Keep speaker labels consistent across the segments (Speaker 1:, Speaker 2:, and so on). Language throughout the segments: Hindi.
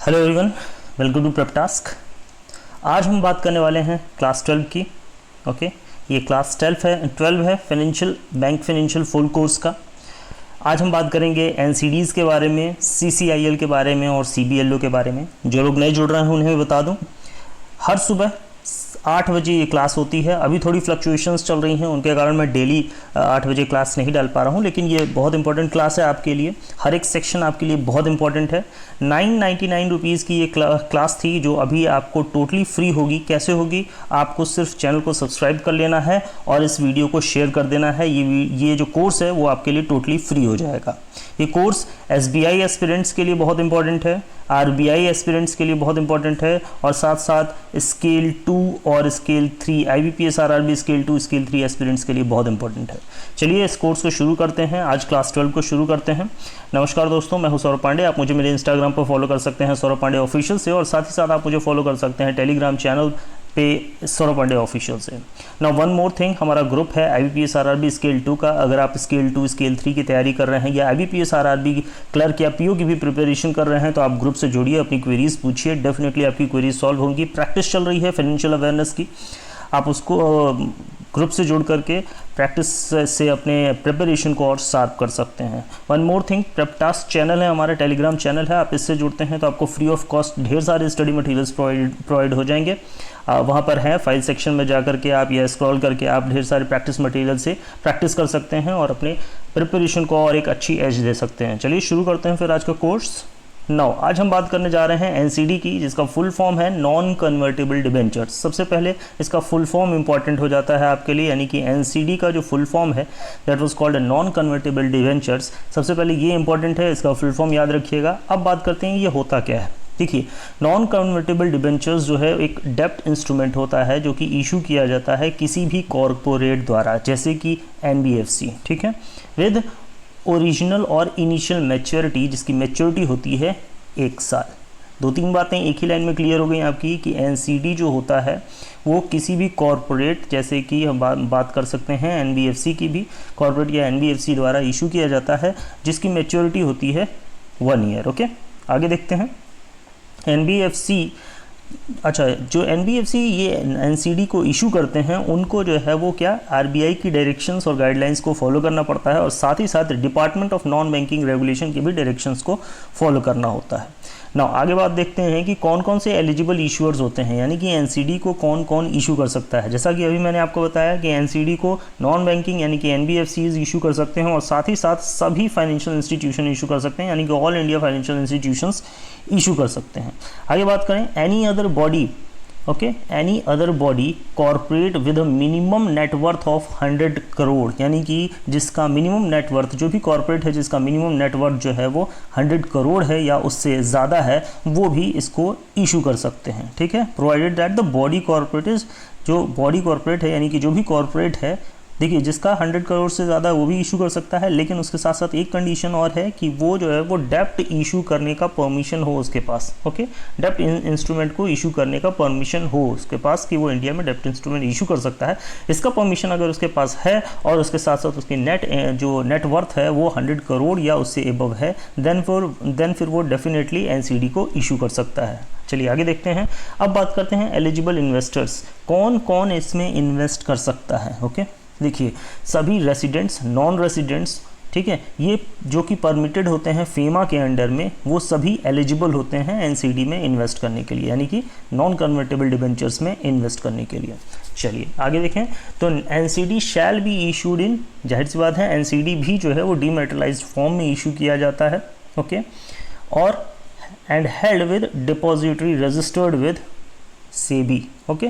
Speaker 1: Hello everyone, welcome to prep task. आज हम बात करने वाले हैं क्लास 12 की। ओके, ये क्लास 12 है financial bank financial full course का। आज हम बात करेंगे एनसीडीज़ के बारे में, सीसीआईएल के बारे में और सीबीएलओ के बारे में। जो लोग नए जुड़ रहे हैं उन्हें बता दूं, हर सुबह 8 बजे ये क्लास होती है। अभी थोड़ी फ्लक्चुएशंस चल रही हैं, उनके कारण मैं डेली 8 बजे क्लास नहीं डाल पा रहा हूँ, लेकिन ये बहुत इंपॉर्टेंट क्लास है आपके लिए। हर एक सेक्शन आपके लिए बहुत इंपॉर्टेंट है। 999 रुपीज़ की ये क्लास थी, जो अभी आपको टोटली फ्री होगी। कैसे होगी? आपको सिर्फ चैनल को सब्सक्राइब कर लेना है और इस वीडियो को शेयर कर देना है। ये जो कोर्स है वो आपके लिए टोटली फ्री हो जाएगा। ये कोर्स एसबीआई एस्पिरेंट्स के लिए बहुत इंपॉर्टेंट है, आरबीआई एस्पिरेंट्स के लिए बहुत इंपॉर्टेंट है, और साथ साथ स्केल 2 और scale 3 IBPS RRB scale 2 scale 3 aspirants के लिए बहुत इंपॉर्टेंट है। चलिए इस कोर्स को शुरू करते हैं। आज क्लास 12 को शुरू करते हैं। नमस्कार दोस्तों, मैं हूं सौरभ पांडे। आप मुझे मेरे इंस्टाग्राम पर फॉलो कर सकते हैं सौरभ पांडे ऑफिशियल से, और साथ ही साथ आप मुझे फॉलो कर सकते हैं टेलीग्राम चैनल पे सौरभ पांडे ऑफिशियल से। नाउ वन मोर थिंग, हमारा ग्रुप है आईबीपीएस आरआरबी स्केल 2 का। अगर आप स्केल 2 स्केल 3 की तैयारी कर रहे हैं, या आईबीपीएस आरआरबी क्लर्क या पीओ की भी प्रिपरेशन कर रहे हैं, तो आप ग्रुप से जुड़िए, अपनी क्वेरीज पूछिए। डेफिनेटली आपकी क्वेरीज सॉल्व होंगी। प्रैक्टिस चल रही है फाइनेंशियल अवेयरनेस की, आप उसको ग्रुप से जुड़ करके प्रैक्टिस से अपने प्रिपरेशन को और शार्प कर सकते हैं। One more thing, prep task channel है हमारा, टेलीग्राम चैनल है। आप इससे जुड़ते हैं तो आपको फ्री ऑफ कॉस्ट ढेर सारे स्टडी मटेरियल्स प्रोवाइड हो जाएंगे। वहाँ पर है फाइल सेक्शन में जा करके आप या स्क्रॉल करके आप ढेर सारे प्रैक्टिस मटेरियल से प्रैक्टिस कर सकते हैं और अपने प्रिपरेशन को और एक अच्छी एज दे सकते हैं। चलिए शुरू करते हैं फिर आज का कोर्स। नाउ आज हम बात करने जा रहे हैं एनसीडी की, जिसका फुल फॉर्म है नॉन कन्वर्टेबल डिबेंचर्स। सबसे पहले इसका फुल फॉर्म इंपॉर्टेंट हो जाता है आपके लिए, यानी कि एनसीडी का जो फुल फॉर्म है that was called non convertible debentures. सबसे पहले ये इंपॉर्टेंट है, इसका फुल फॉर्म याद रखिएगा। अब बात करते हैं ये होता क्या है। देखिए, नॉन कन्वर्टेबल डिबेंचर्स जो है एक डेब्ट इंस्ट्रूमेंट होता है जो कि इशू किया जाता है किसी भी कॉरपोरेट द्वारा, जैसे कि एनबीएफसी, ठीक है, विद ओरिजिनल और इनिशियल मैच्योरिटी, जिसकी मैच्योरिटी होती है 1 साल। 2-3 बातें एक ही लाइन में क्लियर हो गई आपकी कि एनसीडी जो होता है वो किसी भी कॉरपोरेट, जैसे कि हम बात कर सकते हैं एनबीएफसी की भी, कॉरपोरेट या एनबीएफसी द्वारा इशू किया जाता है, जिसकी मैच्योरिटी होती है 1 ईयर। ओके, आगे देखते हैं। एनबीएफसी, अच्छा, जो एनबीएफसी ये एनसीडी को इशू करते हैं, उनको जो है वो क्या, आरबीआई की डायरेक्शंस और गाइडलाइंस को फॉलो करना पड़ता है, और साथ ही साथ department of non banking regulation की भी डायरेक्शंस को फॉलो करना होता है। ना आगे बात देखते हैं कि कौन कौन से एलिजिबल इशूअर्स होते हैं, यानी कि एनसीडी को कौन कौन इशू कर सकता है। जैसा कि अभी मैंने आपको बताया कि एनसीडी को नॉन बैंकिंग यानी कि एनबीएफसीज इशू कर सकते हैं, और साथ ही साथ सभी फाइनेंशियल इंस्टीट्यूशन इशू कर सकते हैं, यानी कि all India financial institutions issue कर सकते हैं। आगे बात करें, any other body, okay, any other body corporate with minimum net worth of 100 crore, यानी कि जिसका मिनिमम नेटवर्थ, जो भी कॉरपोरेट है जिसका मिनिमम नेटवर्थ जो है वो 100 करोड़ है या उससे ज़्यादा है, वो भी इसको इशू कर सकते हैं। ठीक है, provided that the body corporate is, जो बॉडी कॉरपोरेट है यानी कि जो भी कॉरपोरेट है, देखिए जिसका 100 करोड़ से ज़्यादा वो भी इशू कर सकता है, लेकिन उसके साथ साथ एक कंडीशन और है कि वो जो है वो डेप्ट इशू करने का परमिशन हो उसके पास। ओके, डेप्ट इंस्ट्रूमेंट को इशू करने का परमिशन हो उसके पास, कि वो इंडिया में डेप्ट इंस्ट्रूमेंट इशू कर सकता है। इसका परमिशन अगर उसके पास है और उसके साथ साथ उसकी जो नेटवर्थ है वो 100 करोड़ या उससे एबव है, देन फिर वो डेफिनेटली एनसीडी को इशू कर सकता है। चलिए आगे देखते हैं। अब बात करते हैं एलिजिबल इन्वेस्टर्स, कौन कौन इसमें इन्वेस्ट कर सकता है। ओके, देखिए सभी रेसिडेंट्स, नॉन रेसिडेंट्स, ठीक है, ये जो कि परमिटेड होते हैं फेमा के अंडर में, वो सभी एलिजिबल होते हैं एनसीडी में इन्वेस्ट करने के लिए, यानी कि नॉन कन्वर्टेबल डिबेंचर्स में इन्वेस्ट करने के लिए। चलिए आगे देखें, तो NCD shall be issued in, जाहिर सी बात है एनसीडी भी जो है वो डीमेटलाइज्ड फॉर्म में इशू किया जाता है। ओके, और and held with depository registered with SEBI. Okay,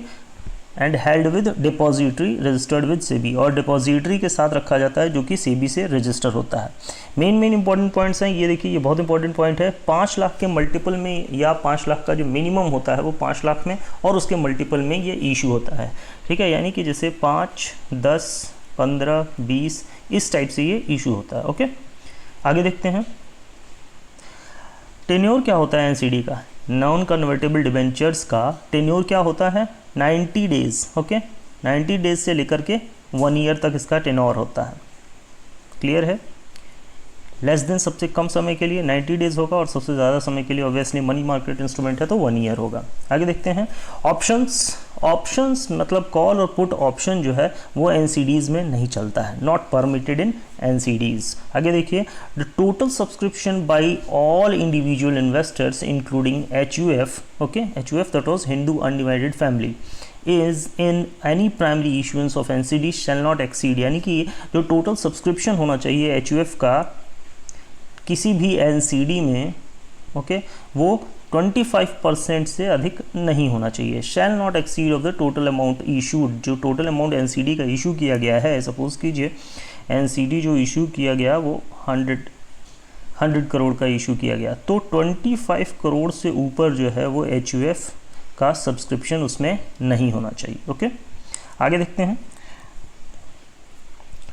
Speaker 1: and held with depository registered with SEBI, और डिपॉजिटरी के साथ रखा जाता है जो कि सेबी से रजिस्टर होता है। मेन इंपॉर्टेंट पॉइंट्स हैं ये, देखिए ये बहुत इंपॉर्टेंट पॉइंट है। 5 लाख के मल्टीपल में, या 5 लाख का जो मिनिमम होता है वो 5 लाख में, और उसके मल्टीपल में ये इशू होता है। ठीक है, यानी कि जैसे 5, 10, 15, 20 इस टाइप से ये इशू होता है। ओके, आगे देखते हैं। टेन्योर क्या होता है एनसीडी का, नॉन कन्वर्टेबल डिबेंचर्स का टेन्योर क्या होता है, 90 डेज। ओके, 90 डेज से लेकर के 1 ईयर तक इसका टेन्योर होता है। क्लियर है? लेस देन सबसे कम समय के लिए 90 डेज होगा, और सबसे ज़्यादा समय के लिए ऑब्वियसली मनी मार्केट इंस्ट्रूमेंट है तो 1 ईयर होगा। आगे देखते हैं ऑप्शंस मतलब कॉल और पुट ऑप्शन जो है वो एनसीडीज़ में नहीं चलता है, नॉट परमिटेड इन एनसीडीज़। आगे देखिए, the total subscription by all individual investors including HUF, okay, HUF that was Hindu undivided family, is in any primary issuance of NCD shall not exceed, यानी कि जो टोटल सब्सक्रिप्शन होना चाहिए HUF का किसी भी एनसीडी में, ओके, वो 25% से अधिक नहीं होना चाहिए। शैल not exceed of the total amount issued, जो टोटल अमाउंट एनसीडी का इशू किया गया है, सपोज कीजिए एनसीडी जो इशू किया गया वो 100 करोड़ का इशू किया गया, तो 25 करोड़ से ऊपर जो है वो HUF का सब्सक्रिप्शन उसमें नहीं होना चाहिए। ओके, आगे देखते हैं।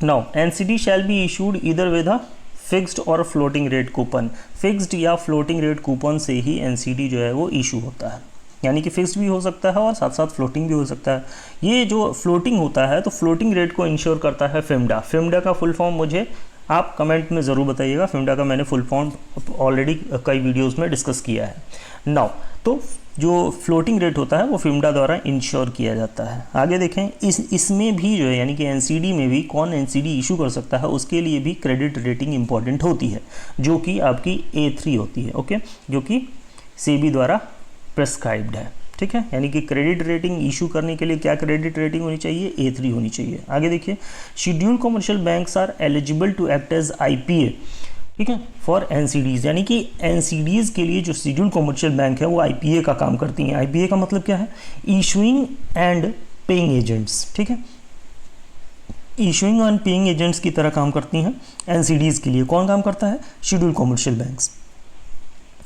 Speaker 1: Now NCD shall be issued either with a fixed और फ्लोटिंग रेट कूपन, फिक्स्ड या फ्लोटिंग रेट कूपन से ही एनसीडी जो है वो इशू होता है, यानी कि फिक्स्ड भी हो सकता है और साथ साथ फ्लोटिंग भी हो सकता है। ये जो फ्लोटिंग होता है तो फ्लोटिंग रेट को इंश्योर करता है फिम्डा। फिम्डा का फुल फॉर्म मुझे आप कमेंट में ज़रूर बताइएगा, फिम्डा का मैंने फुल फॉर्म ऑलरेडी कई वीडियोस में डिस्कस किया है। नाउ तो जो फ्लोटिंग रेट होता है वो फिम्डा द्वारा इंश्योर किया जाता है। आगे देखें, इसमें भी जो है यानी कि एनसीडी में भी कौन एनसीडी इशू कर सकता है, उसके लिए भी क्रेडिट रेटिंग इंपॉर्टेंट होती है, जो कि आपकी A3 होती है, ओके, जो कि सेबी द्वारा प्रेस्क्राइब्ड है, ठीक है। यानी कि क्रेडिट रेटिंग इशू करने के लिए क्या क्रेडिट रेटिंग होनी चाहिए, A3 होनी चाहिए। आगे देखिए, scheduled commercial banks are eligible to act as IPA, ठीक है, फॉर एनसीडीज़, यानी कि एनसीडीज़ के लिए जो शेड्यूल्ड कमर्शियल बैंक है वो IPA का काम करती हैं। IPA का मतलब क्या है, इशूइंग एंड पेइंग एजेंट्स, ठीक है, इशूइंग एंड पेइंग एजेंट्स की तरह काम करती हैं एनसीडीज़ के लिए। कौन काम करता है, शेड्यूल्ड कमर्शियल बैंक्स।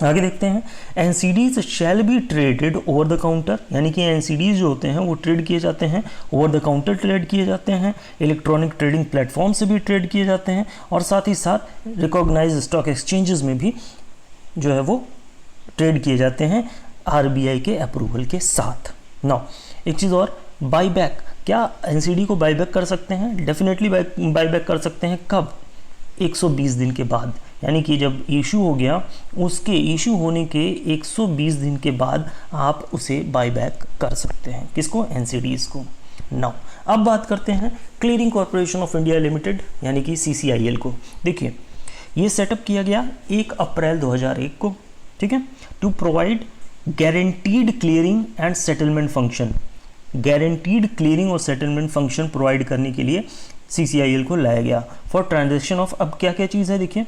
Speaker 1: आगे देखते हैं, NCDs shall be traded over the counter, यानी कि एनसीडीज जो होते हैं वो ट्रेड किए जाते हैं, ओवर द काउंटर ट्रेड किए जाते हैं, इलेक्ट्रॉनिक ट्रेडिंग प्लेटफॉर्म से भी ट्रेड किए जाते हैं, और साथ ही साथ रिकॉग्नाइज्ड स्टॉक एक्सचेंजेस में भी जो है वो ट्रेड किए जाते हैं RBI के अप्रूवल के साथ। नाउ एक चीज़ और, बाईबैक, क्या एनसीडी को बाईबैक कर सकते हैं? डेफिनेटली बाईबैक कर सकते हैं। कब? 120 दिन के बाद, यानी कि जब इशू हो गया उसके इशू होने के 120 दिन के बाद आप उसे बाईबैक कर सकते हैं। किसको? एनसीडीज़ को। नाउ अब बात करते हैं clearing corporation of India limited यानी कि CCIL को। देखिए, ये सेटअप किया गया 1 अप्रैल 2001 को, ठीक है, to provide guaranteed clearing and settlement function. Guaranteed clearing और सेटलमेंट फंक्शन प्रोवाइड करने के लिए CCIL को लाया गया फॉर ट्रांजेक्शन ऑफ, अब क्या क्या चीज़ है देखिए,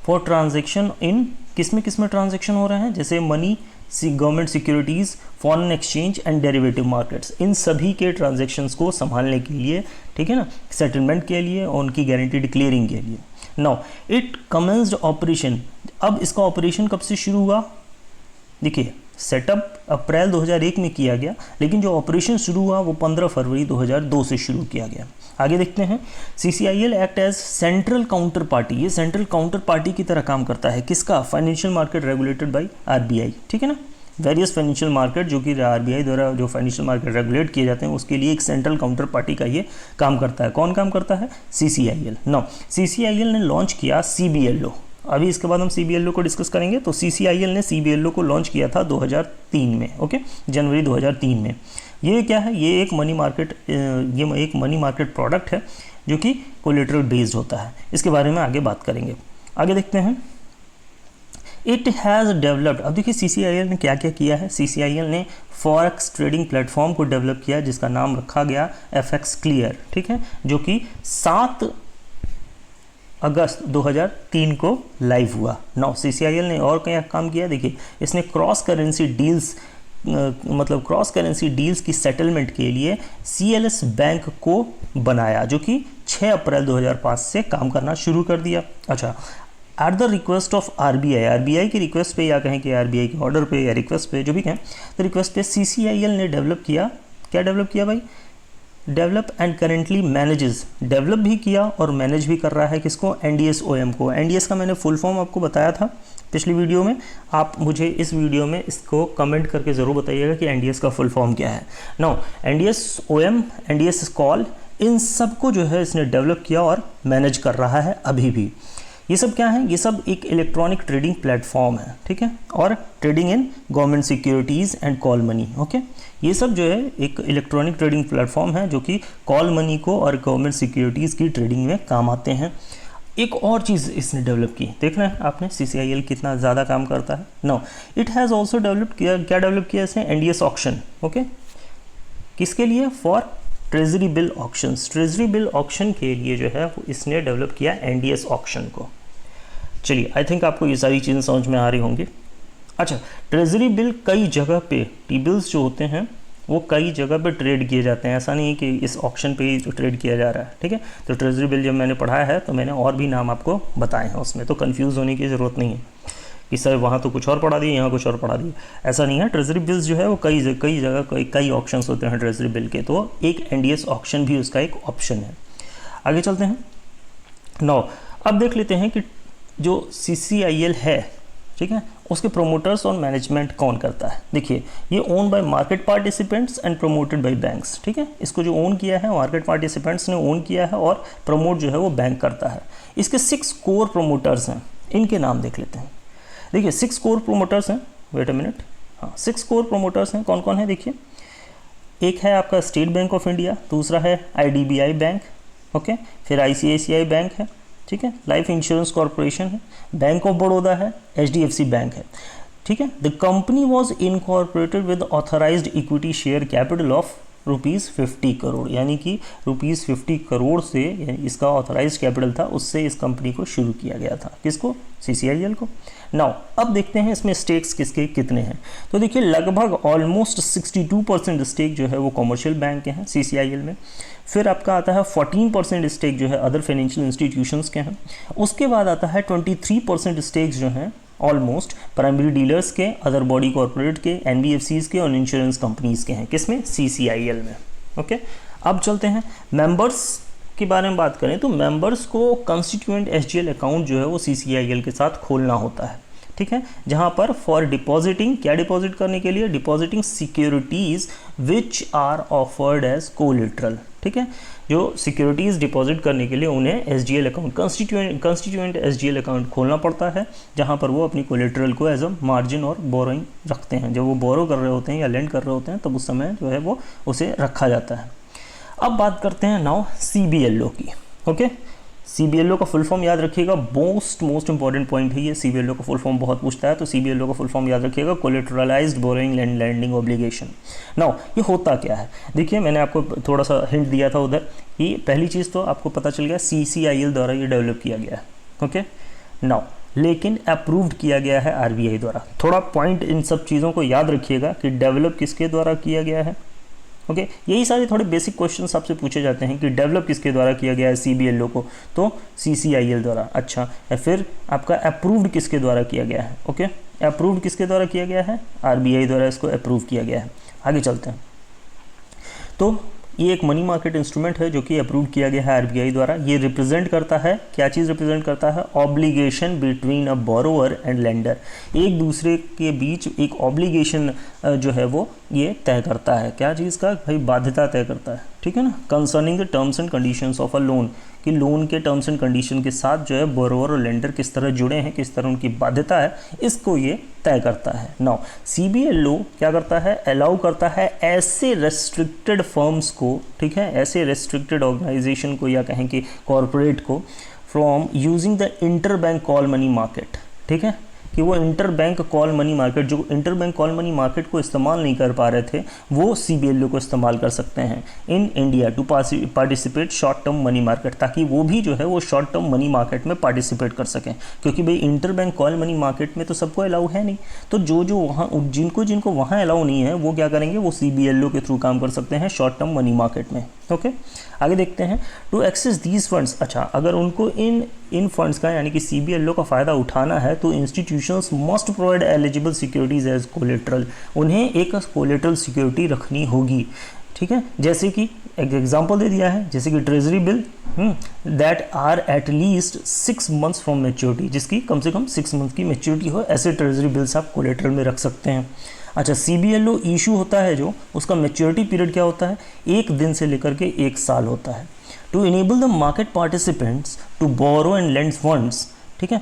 Speaker 1: फॉर ट्रांजेक्शन इन, किस में ट्रांजेक्शन हो रहे हैं, जैसे money, government securities, foreign exchange and derivative markets, इन सभी के ट्रांजेक्शन्स को संभालने के लिए, ठीक है ना, सेटलमेंट के लिए और उनकी गारंटीड क्लियरिंग के लिए। नाउ इट कमेंस्ड ऑपरेशन, अब इसका ऑपरेशन कब से शुरू हुआ? देखिए, सेटअप अप्रैल 2001 में किया गया, लेकिन जो ऑपरेशन शुरू हुआ वो 15 फरवरी 2002 से शुरू किया गया। आगे देखते हैं, CCIL act as central counter party, ये सेंट्रल काउंटर पार्टी की तरह काम करता है। किसका? Financial market regulated by RBI, ठीक है ना, वेरियस फाइनेंशियल मार्केट जो कि RBI द्वारा जो फाइनेंशियल मार्केट रेगुलेट किए जाते हैं उसके लिए एक सेंट्रल काउंटर पार्टी का ये काम करता है। कौन काम करता है? CCIL। नाउ CCIL ने लॉन्च किया CBLO, अभी इसके बाद हम CBLO को डिस्कस करेंगे। तो CCIL ने CBLO को लॉन्च किया था 2003 में, ओके, जनवरी 2003 में। ये क्या है? ये एक मनी मार्केट प्रोडक्ट है जो कि कोलेटरल बेस्ड होता है। इसके बारे में आगे बात करेंगे। आगे देखते हैं, इट हैज़ डेवलप्ड, अब देखिए CCIL ने क्या क्या किया है। CCIL ने फॉरेक्स ट्रेडिंग प्लेटफॉर्म को डेवलप किया जिसका नाम रखा गया FX क्लियर, ठीक है, जो कि 7 अगस्त 2003 को लाइव हुआ। नाउ CCIL ने और क्या काम किया? देखिए, इसने क्रॉस करेंसी डील्स की सेटलमेंट के लिए CLS बैंक को बनाया, जो कि 6 अप्रैल 2005 से काम करना शुरू कर दिया। अच्छा, at the request of RBI की रिक्वेस्ट पे, या कहें कि RBI के ऑर्डर पे या रिक्वेस्ट पे, जो भी कहें, तो रिक्वेस्ट पे CCIL ने डेवलप किया, क्या डेवलप किया भाई? Develop and currently manages, develop भी किया और मैनेज भी कर रहा है किसको? NDS OM को। NDS का मैंने फुल फॉर्म आपको बताया था पिछली वीडियो में, आप मुझे इस वीडियो में इसको कमेंट करके ज़रूर बताइएगा कि NDS का फुल फॉर्म क्या है। Now NDS OM, NDS call, इन सब को जो है इसने डेवलप किया और मैनेज कर रहा है अभी भी। ये सब क्या है, ये सब एक इलेक्ट्रॉनिक ट्रेडिंग प्लेटफॉर्म है, ठीक है, और trading in government securities and call money. Okay, ये सब जो है एक इलेक्ट्रॉनिक ट्रेडिंग प्लेटफॉर्म है जो कि कॉल मनी को और गवर्नमेंट सिक्योरिटीज़ की ट्रेडिंग में काम आते हैं। एक और चीज़ इसने डेवलप की, देख रहे हैं आपने CCIL कितना ज़्यादा काम करता है। No, it has also develop किया, क्या डेवलप किया इसने, NDS ऑक्शन। ओके, किसके लिए, for treasury bill auctions, treasury bill auction के लिए जो है वो इसने डेवलप किया NDS ऑक्शन को। चलिए, आई थिंक आपको ये सारी चीज़ें समझ में आ रही होंगी। अच्छा, ट्रेजरी बिल कई जगह पे, टी बिल्स जो होते हैं वो कई जगह पे ट्रेड किए जाते हैं, ऐसा नहीं है कि इस ऑक्शन पे ही जो ट्रेड किया जा रहा है, ठीक है। तो ट्रेजरी बिल जब मैंने पढ़ाया है तो मैंने और भी नाम आपको बताए हैं उसमें, तो कंफ्यूज होने की ज़रूरत नहीं है कि सर वहाँ तो कुछ और पढ़ा दिए, यहाँ कुछ और पढ़ा दिए, ऐसा नहीं है। ट्रेजरी बिल्स जो है वो कई जगह कई ऑप्शंस होते हैं ट्रेजरी बिल के, तो एक NDS ऑक्शन भी उसका एक ऑप्शन है। आगे चलते हैं। नौ, अब देख लेते हैं कि जो CCIL है, ठीक है, उसके प्रोमोटर्स और मैनेजमेंट कौन करता है। देखिए, ये own by market participants and promoted by banks, ठीक है, इसको जो ओन किया है मार्केट पार्टिसिपेंट्स ने ओन किया है और प्रमोट जो है वो बैंक करता है। इसके 6 कोर प्रोमोटर्स हैं, इनके नाम देख लेते हैं। देखिए 6 कोर प्रोमोटर्स हैं, वेट अ मिनट, हाँ 6 कोर प्रोमोटर्स हैं, कौन कौन है देखिए। एक है आपका स्टेट बैंक ऑफ इंडिया, दूसरा है IDBI बैंक, ओके, फिर ICICI बैंक है, ठीक है, लाइफ इंश्योरेंस कॉरपोरेशन है, बैंक ऑफ बड़ौदा है, HDFC बैंक है, ठीक है। The company was incorporated with authorised equity share capital of ₹50 crore, यानी कि ₹50 करोड़ से, यानी इसका ऑथराइज्ड कैपिटल था, उससे इस कंपनी को शुरू किया गया था। किसको, CCIL को। नाउ अब देखते हैं इसमें स्टेक्स किसके कितने हैं। तो देखिए लगभग ऑलमोस्ट 62% स्टेक जो है वो कमर्शियल बैंक के हैं CCIL में। फिर आपका आता है 14% स्टेक जो है अदर फाइनेंशियल इंस्टीट्यूशंस के हैं। उसके बाद आता है 23% स्टेक्स जो हैं ऑलमोस्ट प्राइमरी डीलर्स के, अदर बॉडी कॉर्पोरेट के, NBFCs के और इंश्योरेंस कंपनीज के हैं। किसमें, CCIL में। ओके, अब चलते हैं मेंबर्स के बारे में बात करें तो मेंबर्स को कंस्टिट्यूएंट SGL अकाउंट जो है वो CCIL के साथ खोलना होता है, ठीक है, जहां पर फॉर डिपॉजिटिंग, क्या डिपॉजिट करने के लिए, depositing securities which are offered as collateral, ठीक है, जो सिक्योरिटीज़ डिपॉजिट करने के लिए उन्हें SGL account, constituent SGL account खोलना पड़ता है, जहां पर वो अपनी कोलेट्रल को एज अ मार्जिन और बोरोइंग रखते हैं। जब वो बोरो कर रहे होते हैं या लेंड कर रहे होते हैं तब उस समय जो है वो उसे रखा जाता है। अब बात करते हैं नाउ CBLO की। ओके, CBLO का फुल फॉर्म याद रखिएगा, मोस्ट इंपॉर्टेंट पॉइंट है ये। CBLO का फुल फॉर्म बहुत पूछता है, तो CBLO का फुल फॉर्म याद रखिएगा, collateralised borrowing and lending obligation. Now ये होता क्या है, देखिए मैंने आपको थोड़ा सा हिंट दिया था उधर कि पहली चीज़ तो आपको पता चल गया CCIL द्वारा ये डेवलप किया गया है। ओके, नाउ लेकिन अप्रूव्ड किया गया है RBI द्वारा। थोड़ा पॉइंट इन सब चीज़ों को याद रखिएगा कि डेवलप किसके द्वारा किया गया है। ओके, यही सारे थोड़े बेसिक क्वेश्चंस आपसे पूछे जाते हैं कि डेवलप किसके द्वारा किया गया है CBLO को, तो CCIL द्वारा। अच्छा, फिर आपका अप्रूव्ड किसके द्वारा किया गया है। ओके, अप्रूव्ड किसके द्वारा किया गया है, RBI द्वारा इसको अप्रूव किया गया है। आगे चलते हैं, तो ये एक मनी मार्केट इंस्ट्रूमेंट है जो कि अप्रूव किया गया है RBI द्वारा। ये रिप्रेजेंट करता है, क्या चीज़ रिप्रेजेंट करता है, obligation between a borrower and lender, एक दूसरे के बीच एक ऑब्लिगेशन जो है वो ये तय करता है। क्या चीज़ का भाई, बाध्यता तय करता है, ठीक है ना, concerning the terms and conditions of a loan, कि लोन के टर्म्स एंड कंडीशन के साथ जो है बोरोवर और लेंडर किस तरह जुड़े हैं, किस तरह उनकी बाध्यता है, इसको ये तय करता है। नाउ CBLO क्या करता है, अलाउ करता है ऐसे रेस्ट्रिक्टेड फर्म्स को, ठीक है, ऐसे रेस्ट्रिक्टेड ऑर्गेनाइजेशन को या कहें कि कॉरपोरेट को, from using the inter bank call money market, ठीक है, कि वो inter bank call money market, जो inter bank call money market को इस्तेमाल नहीं कर पा रहे थे, वो CBLO को इस्तेमाल कर सकते हैं in India to participate short term money market, ताकि वो भी जो है वो शॉर्ट टर्म मनी मार्केट में पार्टिसिपेट कर सकें। क्योंकि भाई inter bank call money market में तो सबको अलाउ है नहीं, तो जो वहाँ जिनको वहाँ अलाउ नहीं है वो क्या करेंगे, वो CBLO के थ्रू काम कर सकते हैं शॉर्ट टर्म मनी मार्केट में। ओके, आगे देखते हैं, टू एक्सेस दीज फंड्स। अच्छा, अगर उनको इन फंड्स का यानी कि CBLO का फ़ायदा उठाना है तो institutions must provide eligible securities as collateral, उन्हें एक कोलेट्रल सिक्योरिटी रखनी होगी, ठीक है। जैसे कि एक एग्जांपल दे दिया है, जैसे कि treasury bill that are at least 6 months from maturity, जिसकी कम से कम 6 month की मैच्योरिटी हो, ऐसे ट्रेजरी बिल्स आप कोलेट्रल में रख सकते हैं। अच्छा, CBLO इशू होता है जो, उसका मैच्योरिटी पीरियड क्या होता है, 1 दिन से लेकर के 1 साल होता है। To enable the market participants to borrow and lend funds ठीक है।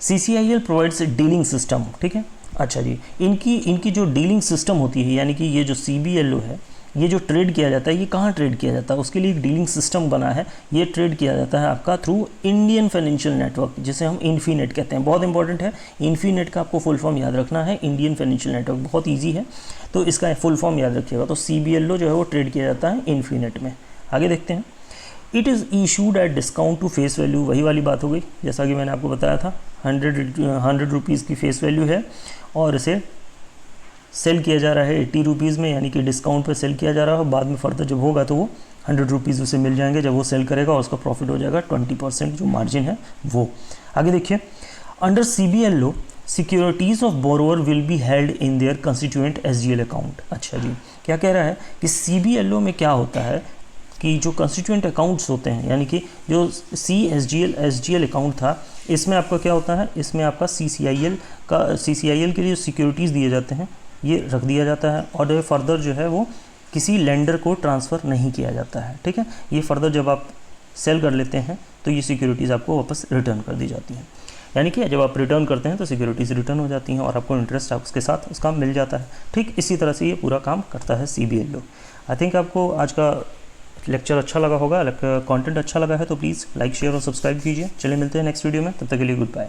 Speaker 1: CCIL प्रोवाइड्स डीलिंग सिस्टम, ठीक है। अच्छा जी, इनकी जो डीलिंग सिस्टम होती है, यानी कि ये जो CBLO है, ये जो ट्रेड किया जाता है, ये कहाँ ट्रेड किया जाता है, उसके लिए एक डीलिंग सिस्टम बना है। ये ट्रेड किया जाता है आपका थ्रू इंडियन फाइनेंशियल नेटवर्क, जिसे हम इन्फीनेट कहते हैं। बहुत इंपॉर्टेंट है, इन्फीनेट का आपको फुल फॉर्म याद रखना है। इंडियन फाइनेंशियल नेटवर्क बहुत ईजी है, तो इसका फुल फॉर्म याद रखिएगा। तो CBLO जो है वो ट्रेड किया जाता है इन्फीनेट में। आगे देखते हैं। It is issued at discount to face value, वही वाली बात हो गई जैसा कि मैंने आपको बताया था। 100 रुपीज़ की फेस वैल्यू है और इसे सेल किया जा रहा है 80 रुपीज़ में, यानी कि डिस्काउंट पे सेल किया जा रहा है। बाद में फर्दर जब होगा तो वो 100 रुपीज़ उसे मिल जाएंगे जब वो सेल करेगा, और उसका प्रॉफिट हो जाएगा 20% जो मार्जिन है वो। आगे देखिए, under CBLO securities of borrower will be held in their constituent SGL account. अच्छा जी, क्या कह रहा है कि CBLO में क्या होता है कि जो कंस्टिट्यूएंट अकाउंट्स होते हैं, यानी कि जो SGL अकाउंट था, इसमें आपका क्या होता है, इसमें आपका CCIL के लिए सिक्योरिटीज़ दिए जाते हैं, ये रख दिया जाता है, और फर्दर जो है वो किसी लेंडर को ट्रांसफ़र नहीं किया जाता है, ठीक है। ये फर्दर जब आप सेल कर लेते हैं तो ये सिक्योरिटीज़ आपको वापस रिटर्न कर दी जाती हैं, यानी कि जब आप रिटर्न करते हैं तो सिक्योरिटीज़ रिटर्न हो जाती हैं और आपको इंटरेस्ट उसके साथ उसका मिल जाता है। ठीक इसी तरह से ये पूरा काम करता है CBLO। आई थिंक आपको आज का लेक्चर अच्छा लगा होगा, कंटेंट अच्छा लगा है तो प्लीज़ लाइक शेयर और सब्सक्राइब कीजिए। चलिए मिलते हैं नेक्स्ट वीडियो में, तब तक के लिए गुड बाय।